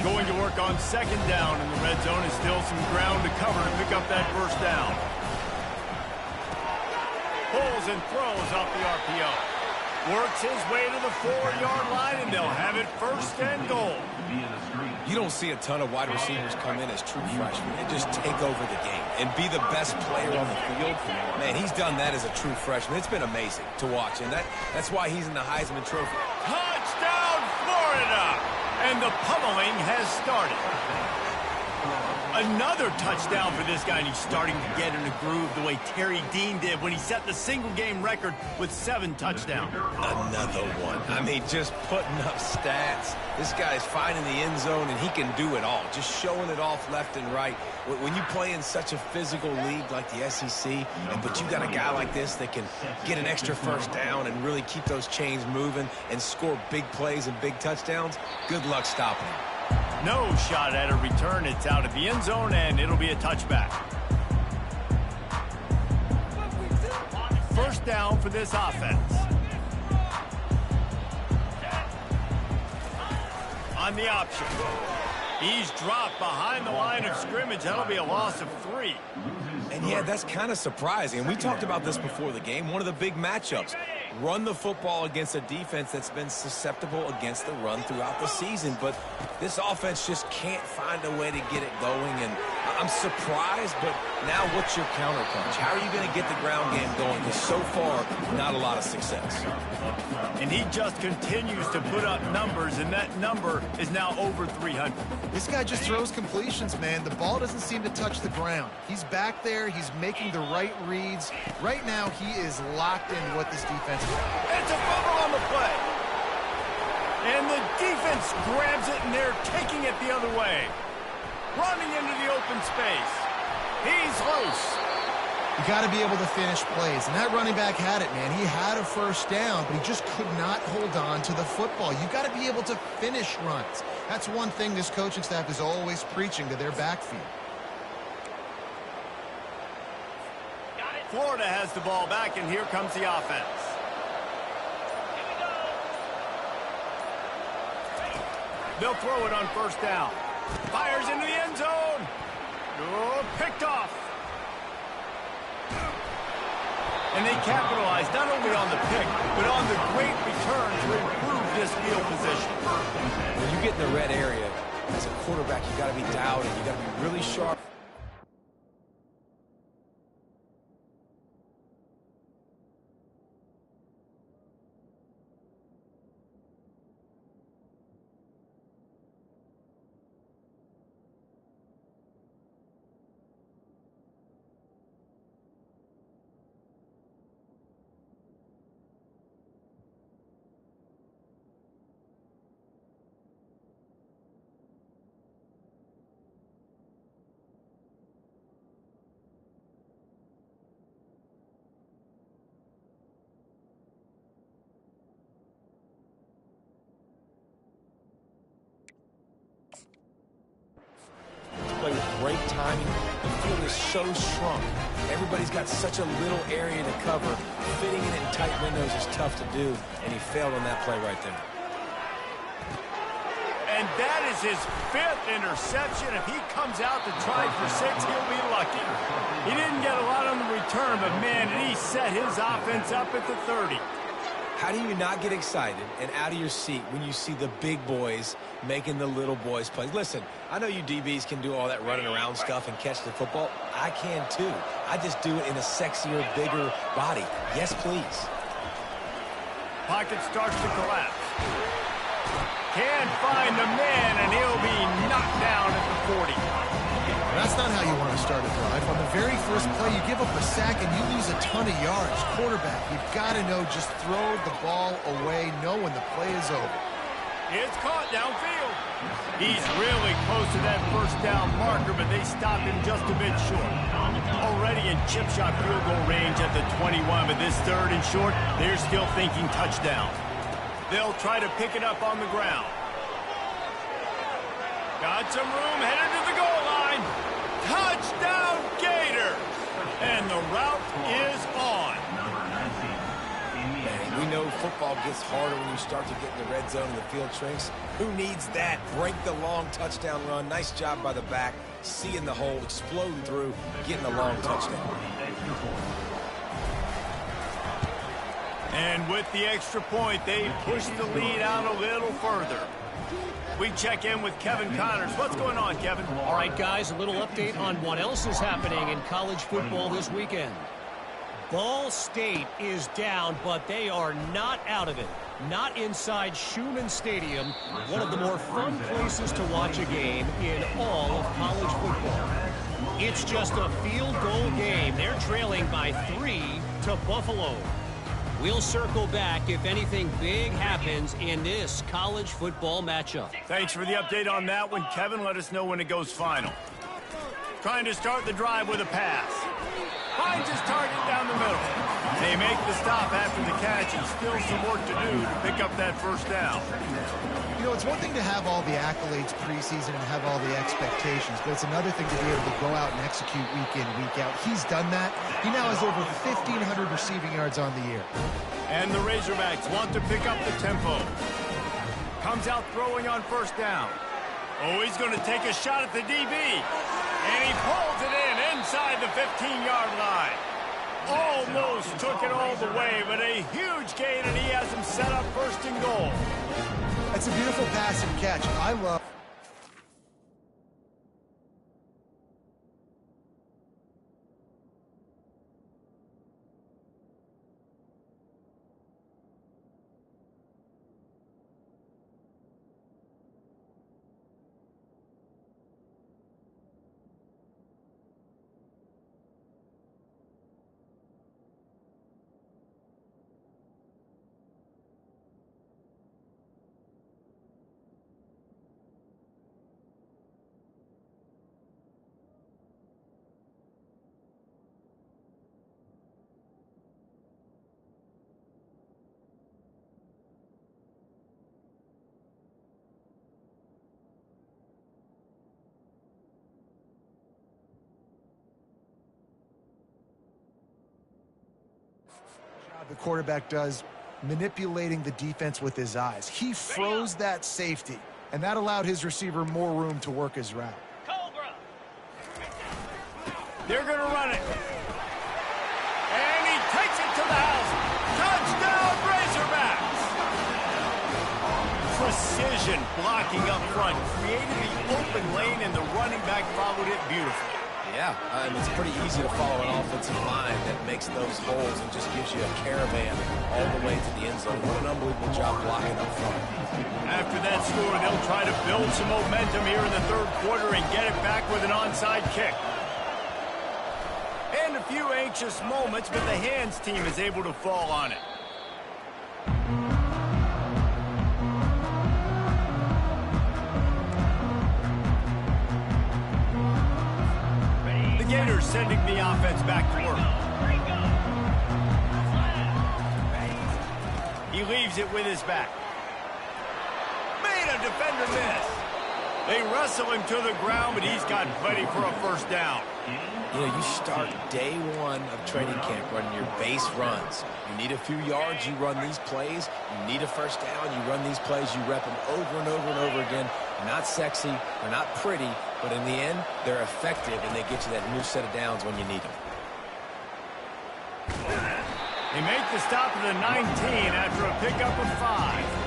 Going to work on second down in the red zone is still some ground to cover to pick up that first down. Pulls and throws off the RPO. Works his way to the 4-yard line, and they'll have it 1st and goal. You don't see a ton of wide receivers come in as true freshmen and just take over the game and be the best player on the field. Man, he's done that as a true freshman. It's been amazing to watch, and that's why he's in the Heisman Trophy. Touchdown, Florida! And the pummeling has started. Another touchdown for this guy, and he's starting to get in a groove the way Terry Dean did when he set the single-game record with 7 touchdowns. Another one. I mean, just putting up stats. This guy's finding the end zone, and he can do it all, just showing it off left and right. When you play in such a physical league like the SEC, but you got a guy like this that can get an extra first down and really keep those chains moving and score big plays and big touchdowns, good luck stopping him. No shot at a return. It's out of the end zone, and it'll be a touchback. First down for this offense. On the option. He's dropped behind the line of scrimmage. That'll be a loss of 3. And yeah, that's kind of surprising. We talked about this before the game. One of the big matchups. Run the football against a defense that's been susceptible against the run throughout the season. But this offense just can't find a way to get it going. And I'm surprised, but now what's your counterpunch? How are you going to get the ground game going? Because so far, not a lot of success. And he just continues to put up numbers, and that number is now over 300. This guy just throws completions, man. The ball doesn't seem to touch the ground. He's back there. He's making the right reads. Right now, he is locked into what this defense is. It's a fumble on the play. And the defense grabs it, and they're taking it the other way. Running into the open space. He's loose. You got to be able to finish plays, and that running back had it, man. He had a first down, but he just could not hold on to the football. You got to be able to finish runs. That's one thing this coaching staff is always preaching to their backfield. Florida has the ball back, and here comes the offense. They'll throw it on first down. Fires into the end zone. Oh, picked off. And they capitalize not only on the pick, but on the great return to improve this field position. When you get in the red area, as a quarterback, you got to be dialed and you got to be really sharp. play with great timing. The field is so shrunk. Everybody's got such a little area to cover. Fitting it in tight windows is tough to do, and he failed on that play right there. And that is his 5th interception. If he comes out to try for 6, he'll be lucky. He didn't get a lot on the return, but man, did he set his offense up at the 30. How do you not get excited and out of your seat when you see the big boys making the little boys play? Listen, I know you DBs can do all that running around stuff and catch the football. I can too. I just do it in a sexier, bigger body. Yes, please. Pocket starts to collapse. Can't find the man, and he'll be knocked down at the 40. That's not how you want to start a drive. On the very first play, you give up a sack and you lose a ton of yards. Quarterback, you've got to know, just throw the ball away, know when the play is over. It's caught downfield. He's really close to that first down marker, but they stopped him just a bit short. Already in chip shot field goal range at the 21, but this 3rd and short, they're still thinking touchdown. They'll try to pick it up on the ground. Got some room, headed to the goal line. Touchdown, Gator! And the route is on. Man, we know football gets harder when you start to get in the red zone and the field shrinks. Who needs that? Break the long touchdown run. Nice job by the back. Seeing the hole, exploding through, getting a long touchdown. And with the extra point, they push the lead out a little further. We check in with Kevin Connors. What's going on, Kevin? All right, guys, a little update on what else is happening in college football this weekend. Ball State is down, but they are not out of it. Not inside Schumann Stadium, one of the more fun places to watch a game in all of college football. It's just a field goal game. They're trailing by 3 to Buffalo. We'll circle back if anything big happens in this college football matchup. Thanks for the update on that one, Kevin. Let us know when it goes final. Trying to start the drive with a pass. Finds his target down the middle. They make the stop after the catch, and still some work to do to pick up that first down. You know, it's one thing to have all the accolades preseason and have all the expectations, but it's another thing to be able to go out and execute week in, week out. He's done that. He now has over 1,500 receiving yards on the year. And the Razorbacks want to pick up the tempo. Comes out throwing on first down. Oh, he's going to take a shot at the DB. And he pulls it in inside the 15-yard line. Almost took it all the way, but a huge gain, and he has him set up first and goal. That's a beautiful pass and catch. I love. The quarterback does manipulating the defense with his eyes. He froze that safety, and that allowed his receiver more room to work his route. They're going to run it. And he takes it to the house. Touchdown, Razorbacks! Precision blocking up front. Created the open lane, and the running back followed it beautifully. Yeah, it's pretty easy to follow an offensive line that makes those holes and just gives you a caravan all the way to the end zone. What an unbelievable job blocking up front. After that score, they'll try to build some momentum here in the third quarter and get it back with an onside kick. And a few anxious moments, but the hands team is able to fall on it. The Gators sending the offense back to work. He leaves it with his back. Made a defender miss. They wrestle him to the ground, but he's got plenty for a first down. You know, you start day one of training camp running your base runs. You need a few yards, you run these plays. You need a first down, you run these plays. You rep them over and over and over again. They're not sexy, they're not pretty, but in the end, they're effective, and they get you that new set of downs when you need them. They make the stop at the 19 after a pickup of 5.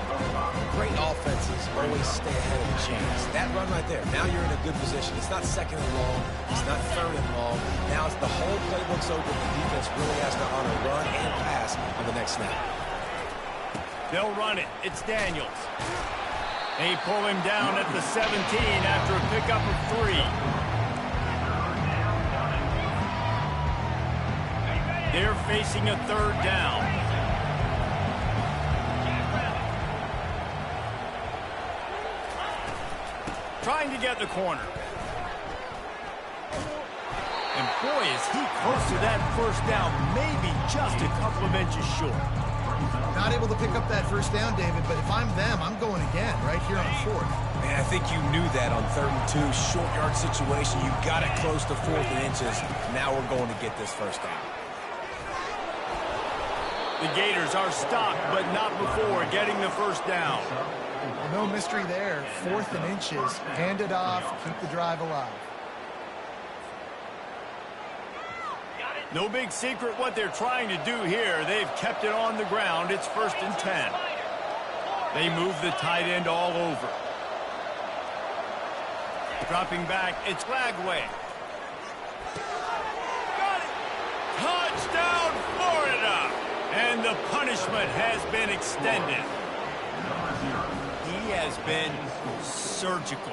Great offenses always stay ahead of the chains. That run right there, now you're in a good position. It's not second and long. It's not third and long. Now it's the whole playbook's open. The defense really has to honor run and pass on the next snap. They'll run it. It's Daniels. They pull him down at the 17 after a pickup of 3. They're facing a third down. Trying to get the corner. And boy, is he close to that first down, maybe just a couple of inches short. Not able to pick up that first down, David, but if I'm them, I'm going again right here on 4th. Man, I think you knew that on 3rd and 2, short yard situation. You got it close to 4th and inches. Now we're going to get this first down. The Gators are stopped, but not before getting the first down. No mystery there. 4th and inches. Hand it off. Keep the drive alive. No big secret what they're trying to do here. They've kept it on the ground. It's 1st and 10. They move the tight end all over. Dropping back, it's Lagway. Got it! Touchdown, Florida! And the punishment has been extended. He has been surgical.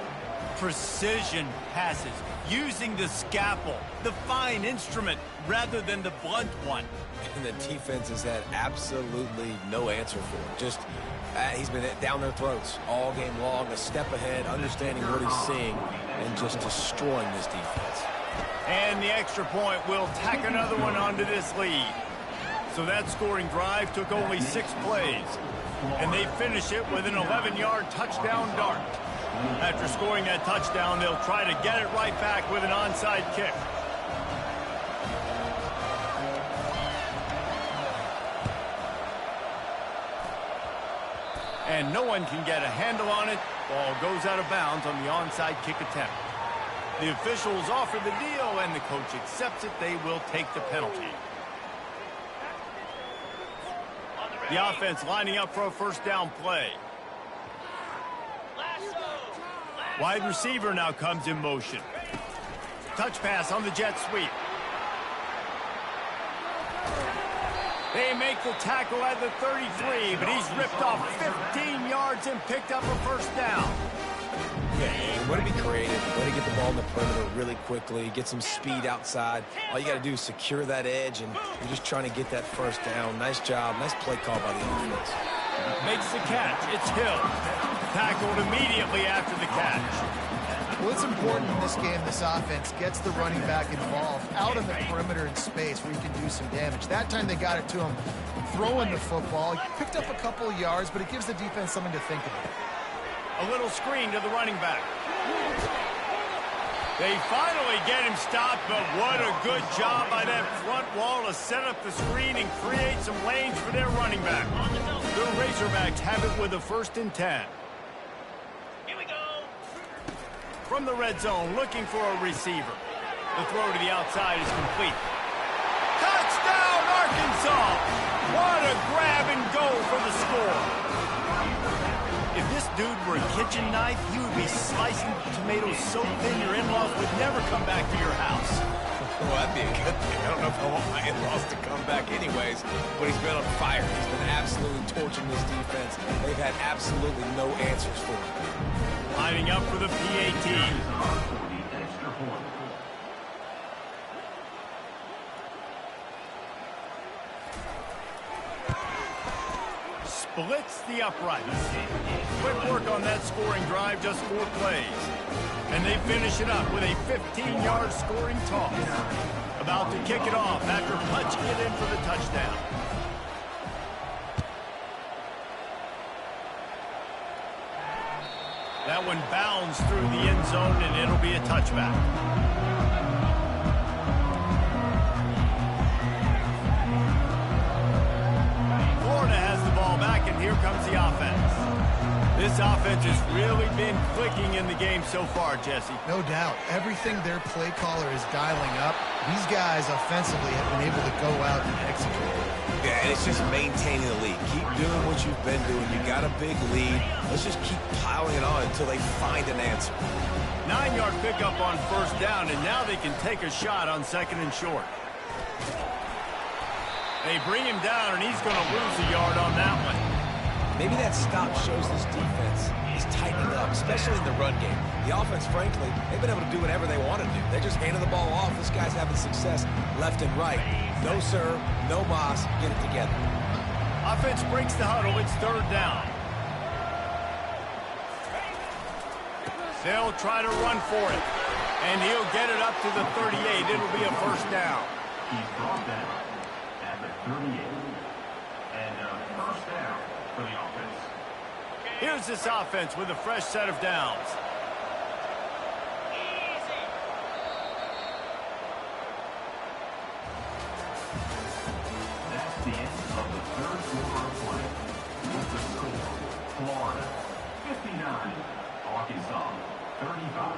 Precision passes, using the scalpel, the fine instrument, rather than the blunt one. And the defense has had absolutely no answer for him. Just, he's been down their throats all game long, a step ahead, understanding what he's seeing, and just destroying this defense. And the extra point will tack another one onto this lead. So that scoring drive took only 6 plays. And they finish it with an 11-yard touchdown dart. After scoring that touchdown, they'll try to get it right back with an onside kick. And no one can get a handle on it. Ball goes out of bounds on the onside kick attempt. The officials offer the deal, and the coach accepts it. They will take the penalty. The offense lining up for a first down play. Wide receiver now comes in motion. Touch pass on the jet sweep. They make the tackle at the 33, but he's ripped off 15 yards and picked up a first down. Yeah, way to be creative, way to get the ball in the perimeter really quickly, get some speed outside. All you got to do is secure that edge, and you're just trying to get that first down. Nice job, nice play call by the offense. Makes the catch. It's Hill. Tackled immediately after the catch. Well, it's important in this game, this offense gets the running back involved out of the perimeter in space where you can do some damage. That time they got it to him throwing the football. He picked up a couple of yards, but it gives the defense something to think about. A little screen to the running back. They finally get him stopped, but what a good job by that front wall to set up the screen and create some lanes for their running back. The Razorbacks have it with a 1st and 10. Here we go. From the red zone, looking for a receiver. The throw to the outside is complete. Touchdown, Arkansas! What a grab and go for the score. If this dude were a kitchen knife, he would be slicing tomatoes so thin your in-laws would never come back to your house. Well, that'd be a good thing. I don't know if I want my in-laws to come back anyways, but he's been on fire. He's been absolutely torching this defense. They've had absolutely no answers for him. Lining up for the PAT. Splits the uprights. Quick work on that scoring drive, just 4 plays. And they finish it up with a 15-yard scoring toss. About to kick it off after punching it in for the touchdown. That one bounds through the end zone, and it'll be a touchback. Florida has the ball back, and here comes the offense. This offense has really been clicking in the game so far, Jesse. No doubt. Everything their play caller is dialing up, these guys offensively have been able to go out and execute. Yeah, and it's just maintaining the lead. Keep doing what you've been doing. You got a big lead. Let's just keep piling it on until they find an answer. 9-yard pickup on first down, and now they can take a shot on second and short. They bring him down, and he's going to lose a yard on that one. Maybe that stop shows this defense is tightening up, especially in the run game. The offense, frankly, they've been able to do whatever they want to do. They're just handing the ball off. This guy's having success left and right. No, sir. No, Moss. Get it together. Offense breaks the huddle. It's third down. They'll try to run for it. And he'll get it up to the 38. It'll be a first down. He's brought down at the 38. And first down for the offense. Here's this offense with a fresh set of downs. That's the end of the third quarter of play. With the score, Florida 59, Arkansas 35.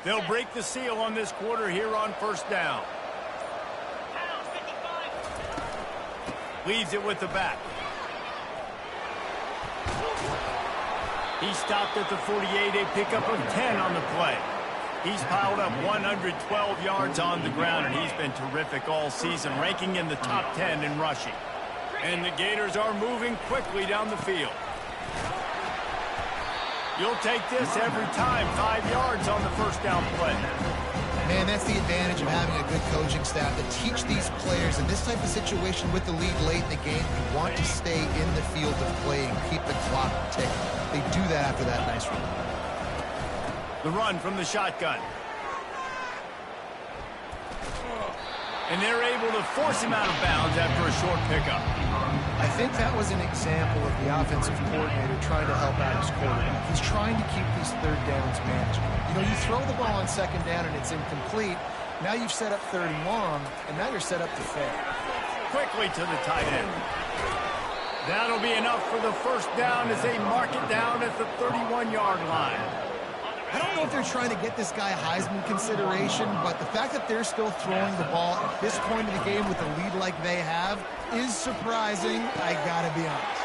They'll break the seal on this quarter here on first down. Leaves it with the back. He stopped at the 48, a pickup of 10 on the play. He's piled up 112 yards on the ground, and he's been terrific all season, ranking in the top 10 in rushing. And the Gators are moving quickly down the field. You'll take this every time, 5 yards on the first down play. Man, that's the advantage of having a good coaching staff to teach these players in this type of situation with the lead late in the game. You want to stay in the field of play and keep the clock ticking. They do that after that nice run. The run from the shotgun. And they're able to force him out of bounds after a short pickup. I think that was an example of the offensive coordinator trying to help out his quarterback. He's trying to keep these third downs manageable. You know, you throw the ball on second down and it's incomplete. Now you've set up third and long, and now you're set up to fail. Quickly to the tight end. That'll be enough for the first down as they mark it down at the 31-yard line. I don't know if they're trying to get this guy Heisman consideration, but the fact that they're still throwing the ball at this point of the game with a lead like they have is surprising, I gotta be honest.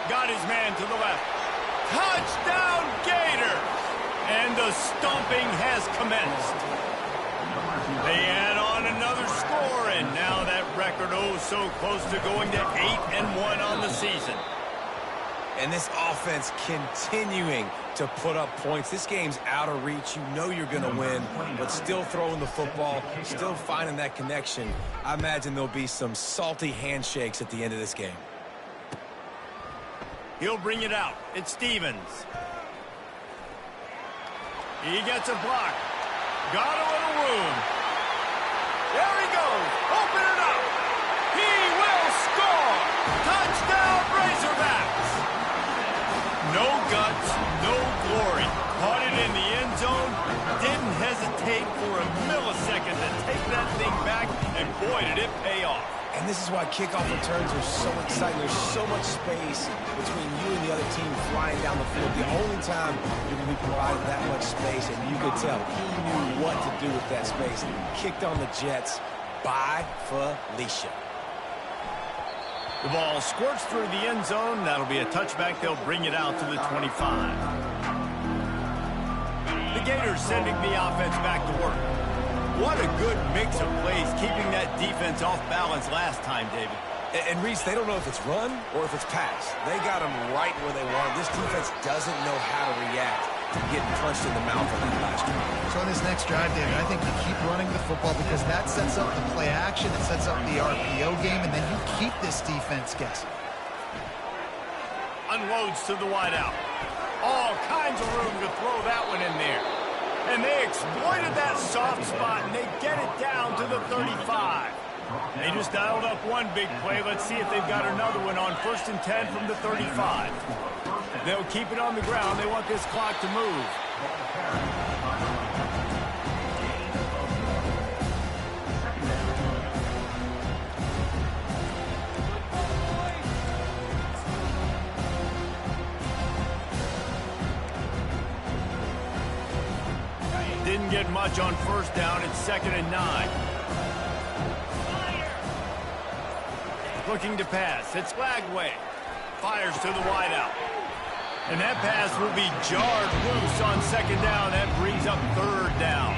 Got his man to the left. Touchdown Gators! And the stomping has commenced. They add on another score, and now that record so close to going to 8-1 on the season. And this offense continuing to put up points. This game's out of reach. You know you're going to win, but still throwing the football, still finding that connection. I imagine there'll be some salty handshakes at the end of this game. He'll bring it out. It's Stevens. He gets a block. Got a little room. There he goes. Open it up. He will score. Touchdown Razorbacks. No guts, no glory. Caught it in the end zone. Didn't hesitate for a millisecond to take that thing back, and boy, did it pay off. And this is why kickoff returns are so exciting. There's so much space between you and the other team flying down the field. The only time you're going to be provided that much space, and you could tell he knew what to do with that space. Kicked on the Jets by Felicia. The ball squirts through the end zone. That'll be a touchback. They'll bring it out to the 25. The Gators sending the offense back to work. What a good mix of plays, keeping that defense off balance last time, David. And Reese, they don't know if it's run or if it's pass. They got them right where they want. This defense doesn't know how to react to getting punched in the mouth on that last drive. So on this next drive, David, I think you keep running the football because that sets up the play action, it sets up the RPO game, and then you keep this defense guessing. Unloads to the wideout. All kinds of room to throw that one in there. And they exploited that soft spot, and they get it down to the 35. They just dialed up one big play. Let's see if they've got another one on 1st and 10 from the 35. They'll keep it on the ground. They want this clock to move. Didn't get much on 1st down. It's 2nd and 9. Looking to pass. It's Lagway. Fires to the wideout. And that pass will be jarred loose on 2nd down. That brings up 3rd down.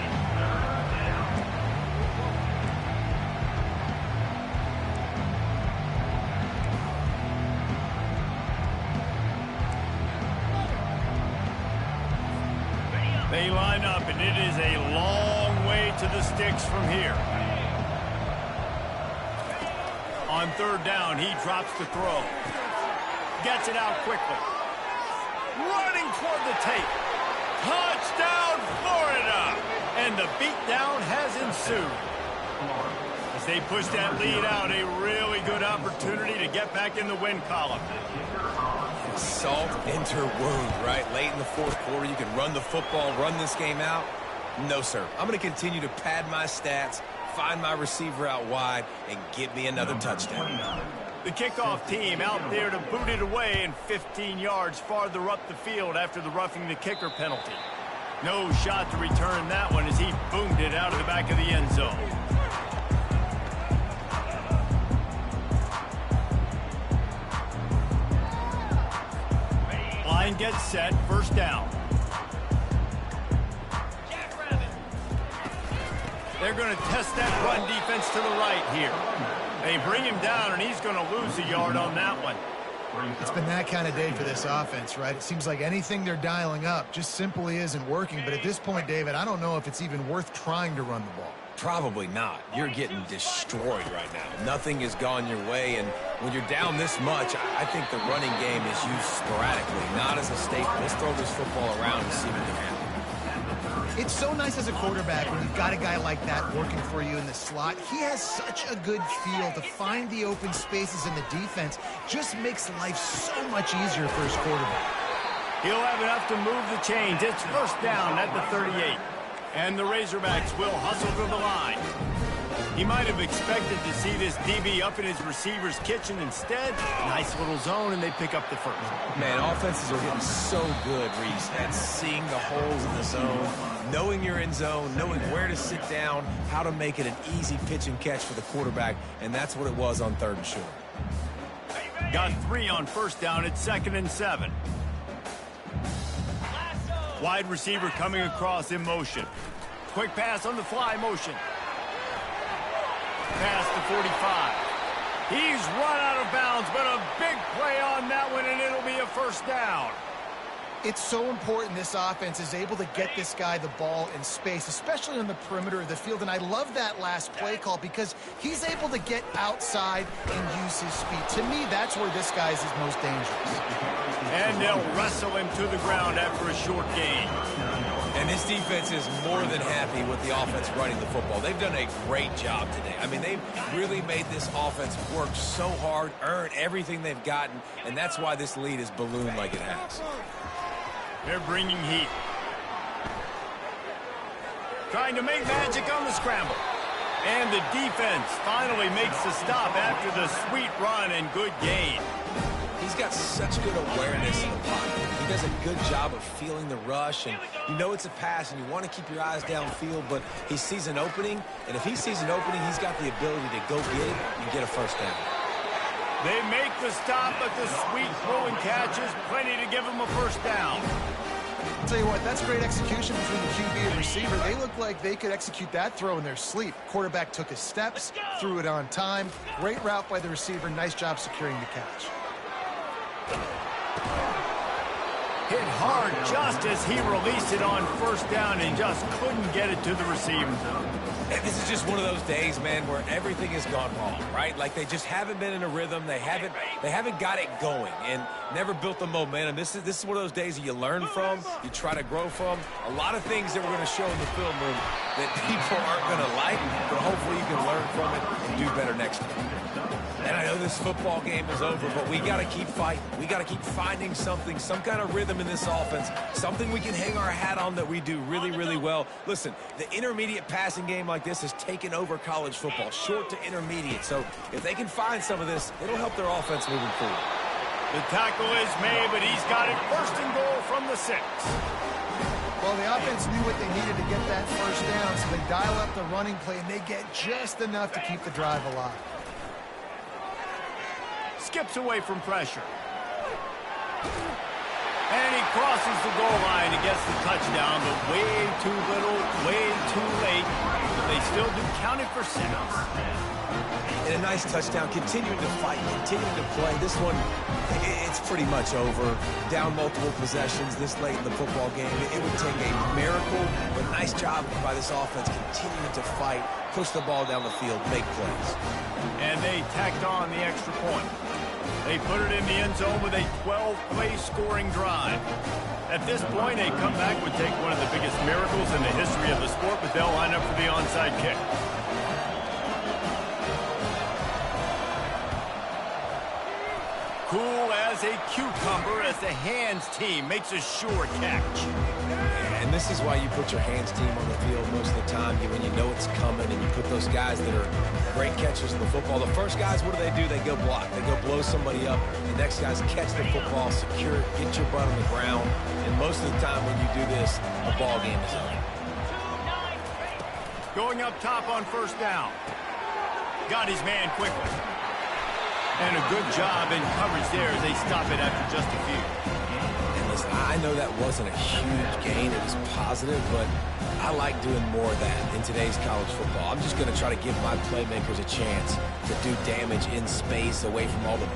They line up, and it is a long way to the sticks from here. On 3rd down, he drops the throw. Gets it out quickly. Running toward the tape. Touchdown, Florida! And the beatdown has ensued. As they push that lead out, a really good opportunity to get back in the win column. Salt enter wound, right? Late in the 4th quarter, you can run the football, run this game out. No, sir. I'm going to continue to pad my stats, find my receiver out wide, and get me another touchdown. The kickoff team out there to boot it away and 15 yards farther up the field after the roughing the kicker penalty. No shot to return that one as he boomed it out of the back of the end zone. Line gets set, 1st down. They're going to test that run defense to the right here. They bring him down, and he's going to lose a yard on that one. It's been that kind of day for this offense, right? It seems like anything they're dialing up just simply isn't working. But at this point, David, I don't know if it's even worth trying to run the ball. Probably not. You're getting destroyed right now. Nothing has gone your way, and when you're down this much, I think the running game is used sporadically, not as a staple. Let's throw this football around and see what can happen. It's so nice as a quarterback when you've got a guy like that working for you in the slot. He has such a good feel to find the open spaces in the defense. Just makes life so much easier for his quarterback. He'll have enough to move the chains. It's 1st down at the 38. And the Razorbacks will hustle to the line. He might have expected to see this DB up in his receiver's kitchen. Instead, nice little zone, and they pick up the 1st. Man, offenses are getting so good, Reese, at seeing the holes in the zone, knowing you're in zone, knowing where to sit down, how to make it an easy pitch and catch for the quarterback, and that's what it was on 3rd and short. Got 3 on 1st down. It's 2nd and 7. Wide receiver coming across in motion. Quick pass on the fly motion. Past the 45. He's run out of bounds, but a big play on that one, and it'll be a 1st down. It's so important this offense is able to get this guy the ball in space, especially on the perimeter of the field. And I love that last play call because he's able to get outside and use his speed. To me, that's where this guy is his most dangerous. And they'll wrestle him to the ground after a short gain. And this defense is more than happy with the offense running the football. They've done a great job today. I mean, they've really made this offense work so hard, earn everything they've gotten, and that's why this lead is ballooned like it has. They're bringing heat. Trying to make magic on the scramble. And the defense finally makes the stop after the sweet run and good gain. He's got such good awareness in the pocket. He does a good job of feeling the rush, and you know it's a pass, and you want to keep your eyes downfield, but he sees an opening, and if he sees an opening, he's got the ability to go get it and get a 1st down. They make the stop, but the sweet throw and catch is plenty to give him a 1st down. I'll tell you what, that's great execution between the QB and receiver. They look like they could execute that throw in their sleep. Quarterback took his steps, threw it on time. Great route by the receiver. Nice job securing the catch. hit hard just as he released it on first down and just couldn't get it to the receiving zone. And this is just one of those days, man, where everything has gone wrong, right? Like they just haven't been in a rhythm. They haven't got it going and never built the momentum. This is one of those days that you learn from, you try to grow from. A lot of things that we're going to show in the film room that people aren't going to like, but hopefully you can learn from it and do better next time. And I know this football game is over, but we got to keep fighting. We got to keep finding something, some kind of rhythm in this offense, something we can hang our hat on that we do really, really well. Listen, the intermediate passing game like this has taken over college football, short to intermediate. So if they can find some of this, it'll help their offense moving forward. The tackle is made, but he's got it first and goal from the 6. Well, the offense knew what they needed to get that first down, so they dial up the running play, and they get just enough to keep the drive alive. Skips away from pressure. And he crosses the goal line and gets the touchdown, but way too little, way too late. But they still do count it for 6. And a nice touchdown, continuing to fight, continuing to play. This one, it's pretty much over. Down multiple possessions this late in the football game. It would take a miracle, but nice job by this offense continuing to fight, push the ball down the field, make plays. And they tacked on the extra point. They put it in the end zone with a 12-play scoring drive. At this point, a comeback would take one of the biggest miracles in the history of the sport, but they'll line up for the onside kick. Cool as a cucumber as the hands team makes a sure catch. And this is why you put your hands team on the field most of the time, when you know it's coming, and you put those guys that are great catchers of the football. The first guys, what do? They go block. They go blow somebody up. The next guys catch the football, secure it, get your butt on the ground. And most of the time when you do this, the ball game is over. Going up top on first down. Got his man quickly. And a good job in coverage there as they stop it after just a few. And listen, I know that wasn't a huge gain. It was positive, but I like doing more of that in today's college football. I'm just going to try to give my playmakers a chance to do damage in space away from all the big